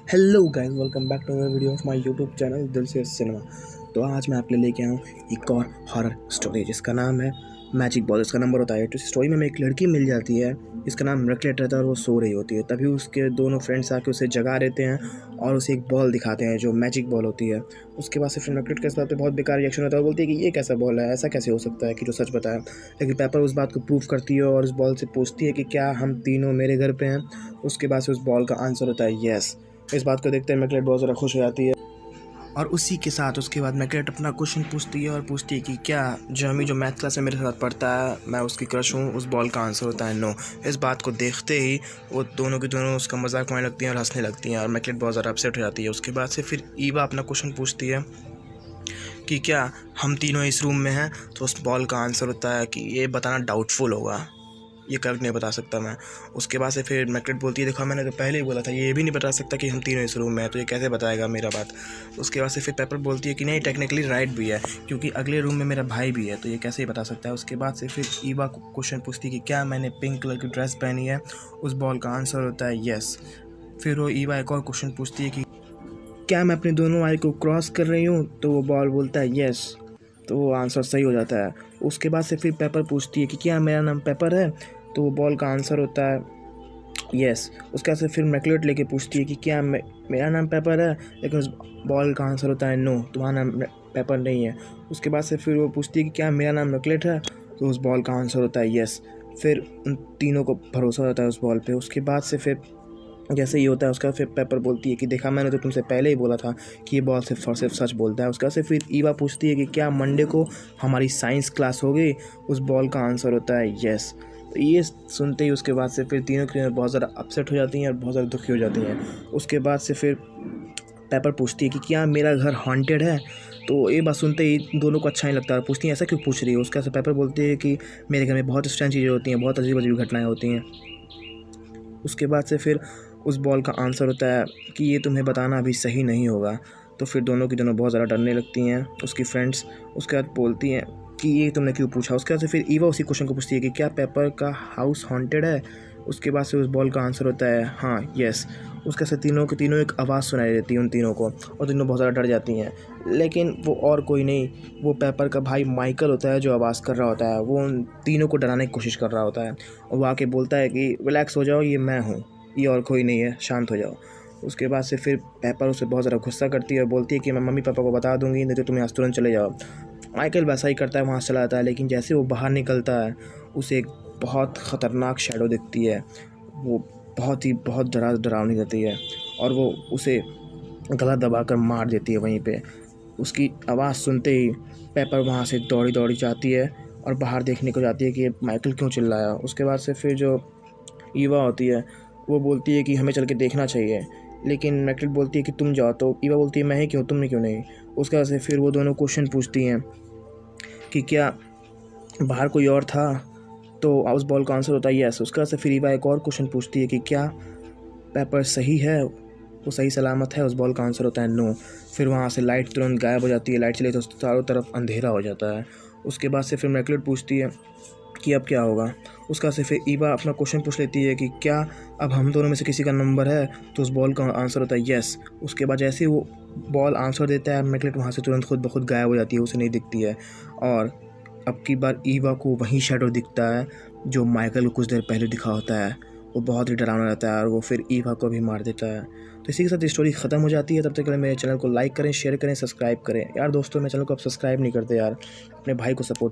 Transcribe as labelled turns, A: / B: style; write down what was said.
A: Hello guys, welcome back to our video of my YouTube channel Dil Se cinema. तो आज मैं आपके लिए लेके आया हूँ एक और हॉरर स्टोरी जिसका नाम है मैजिक बॉल। इसका नंबर होता है तो इस स्टोरी में हमें एक लड़की मिल जाती है, इसका नाम रकलेट रहता है और वो सो रही होती है। तभी उसके दोनों फ्रेंड्स आके उसे जगा देते हैं और उसे एक बॉल दिखाते हैं जो मैजिक बॉल होती है। उसके बाद से फिर रकलेट के इस बात पे बहुत बेकार रिएक्शन होता है और बोलती है कि ये कैसा बॉल है, ऐसा कैसे हो सकता है कि जो सच बताया। लेकिन पेपर उस बात को प्रूव करती है और उस बॉल से पूछती है कि क्या हम तीनों मेरे घर पे हैं। उसके बाद से उस बॉल का आंसर होता है येस। इस बात को देखते हैं मैकलेट बहुत ज़्यादा खुश हो जाती है और उसी के साथ उसके बाद मैकलेट अपना क्वेश्चन पूछती है और पूछती है कि क्या जर्मी जो मैथ क्लास में मेरे साथ पढ़ता है मैं उसकी क्रश हूँ। उस बॉल का आंसर होता है नो। इस बात को देखते ही वो दोनों की दोनों उसका मजाक उड़ाने लगती हैं और हंसने लगती हैं और मैकलेट बहुत ज़्यादा अपसेट हो जाती है। उसके बाद से फिर ईवा अपना क्वेश्चन पूछती है कि क्या हम तीनों इस रूम में हैं। तो उस बॉल का आंसर होता है कि ये बताना डाउटफुल होगा, ये करेक्ट नहीं बता सकता मैं। उसके बाद से फिर मैकलेट बोलती है देखो मैंने तो पहले ही बोला था ये भी नहीं बता सकता कि हम तीनों इस रूम में हैं, तो ये कैसे बताएगा मेरा बात। उसके बाद से फिर पेपर बोलती है कि नहीं टेक्निकली राइट भी है क्योंकि अगले रूम में मेरा भाई भी है, तो ये कैसे ही बता सकता है। उसके बाद से फिर ईवा क्वेश्चन पूछती है कि क्या मैंने पिंक कलर की ड्रेस पहनी है। उस बॉल का आंसर होता है येस। फिर वो ईवा एक और क्वेश्चन पूछती है कि क्या मैं अपने दोनों आई को क्रॉस कर रही हूँ, तो वो बॉल बोलता है येस, तो वो आंसर सही हो जाता है। उसके बाद से फिर पेपर पूछती है कि क्या मेरा नाम पेपर है, तो वो बॉल का आंसर होता है येस। उसके बाद से फिर मैकलेट लेके पूछती है कि क्या मेरा नाम पेपर है, लेकिन उस बॉल का आंसर होता है नो, तुम्हारा नाम पेपर नहीं है। उसके बाद से फिर वो पूछती है कि क्या मेरा नाम मैकलेट है, तो उस बॉल का आंसर होता है येस। फिर उन तीनों को भरोसा होता है उस बॉल पे। उसके बाद से फिर जैसे ही होता है उसका फिर पेपर बोलती है कि देखा मैंने तो तुमसे पहले ही बोला था कि ये बॉल सिर्फ और सिर्फ सच बोलता है। उसका से फिर ईवा पूछती है कि क्या मंडे को हमारी साइंस क्लास होगी। उस बॉल का आंसर होता है येस। तो ये सुनते ही उसके बाद से फिर तीनों की बहुत ज़्यादा अपसेट हो जाती हैं और बहुत ज़्यादा दुखी हो जाती हैं। उसके बाद से फिर पेपर पूछती है कि क्या मेरा घर हॉन्टेड है। तो ये बात सुनते ही दोनों को अच्छा नहीं लगता है, पूछती है ऐसा क्यों पूछ रही है। उसके बाद पेपर बोलती है कि मेरे घर में बहुत स्ट्रेंज चीज़ें होती हैं, बहुत अजीब अजीब घटनाएँ होती हैं। उसके बाद से फिर उस बॉल का आंसर होता है कि ये तुम्हें बताना अभी सही नहीं होगा। तो फिर दोनों की दोनों बहुत ज़्यादा डरने लगती हैं उसकी फ्रेंड्स। उसके बाद बोलती हैं कि ये तुमने क्यों पूछा। उसके बाद से फिर ईवा उसी क्वेश्चन को पूछती है कि क्या पेपर का हाउस हॉन्टेड है। उसके बाद से उस बॉल का आंसर होता है हाँ येस। उसके से तीनों के तीनों एक आवाज़ सुनाई देती है उन तीनों को और तीनों बहुत ज़्यादा डर जाती हैं। लेकिन वो और कोई नहीं, वो पेपर का भाई माइकल होता है जो आवाज़ कर रहा होता है। वो उन तीनों को डराने की कोशिश कर रहा होता है और वो आके बोलता है कि रिलैक्स हो जाओ, ये मैं हूँ, ये और कोई नहीं है, शांत हो जाओ। उसके बाद से फिर पेपर उसे बहुत ज़्यादा गुस्सा करती है और बोलती है कि मैं मम्मी पापा को बता दूंगी, नहीं तो तुम यहाँ से तुरंत चले जाओ। माइकल वैसा ही करता है, वहाँ से चला जाता है। लेकिन जैसे वो बाहर निकलता है उसे एक बहुत ख़तरनाक शैडो दिखती है। वो बहुत डरावनी रहती है और वो उसे गला दबाकर मार देती है वहीं पे। उसकी आवाज़ सुनते ही पेपर वहाँ से दौड़ी दौड़ी जाती है और बाहर देखने को जाती है कि माइकल क्यों चिल्लाया। उसके बाद से फिर जो ईवा होती है वो बोलती है कि हमें चल के देखना चाहिए, लेकिन मैकलेट बोलती है कि तुम जाओ। तो ईवा बोलती है मैं ही क्यों, तुमने क्यों नहीं। उसके बाद से फिर वो दोनों क्वेश्चन पूछती हैं कि क्या बाहर कोई और था, तो उस बॉल का आंसर होता है यस। उसके बाद से फिर ईवा एक और क्वेश्चन पूछती है कि क्या पेपर सही है, वो सही सलामत है। उस बॉल का आंसर होता है नो। फिर वहाँ से लाइट तुरंत गायब हो जाती है, लाइट चली तो चारों तरफ अंधेरा हो जाता है। उसके बाद से फिर मैकलेट पूछती है कि अब क्या होगा। उसका से फिर ईवा अपना क्वेश्चन पूछ लेती है कि क्या अब हम दोनों में से किसी का नंबर है। तो उस बॉल का आंसर होता है येस। उसके बाद जैसे ही वो बॉल आंसर देता है मैकलेट वहाँ से तुरंत खुद ब खुद गायब हो जाती है, उसे नहीं दिखती है। और अब की बार ईवा को वही शैडो दिखता है जो माइकल को कुछ देर पहले दिखा होता है। वो बहुत ही डरावना रहता है और वो फिर ईवा को भी मार देता है। तो इसी के साथ स्टोरी ख़त्म हो जाती है। तब तक के लिए मेरे चैनल को लाइक करें, शेयर करें, सब्सक्राइब करें। यार दोस्तों मेरे चैनल को आप सब्सक्राइब नहीं करते यार, अपने भाई को सपोर्ट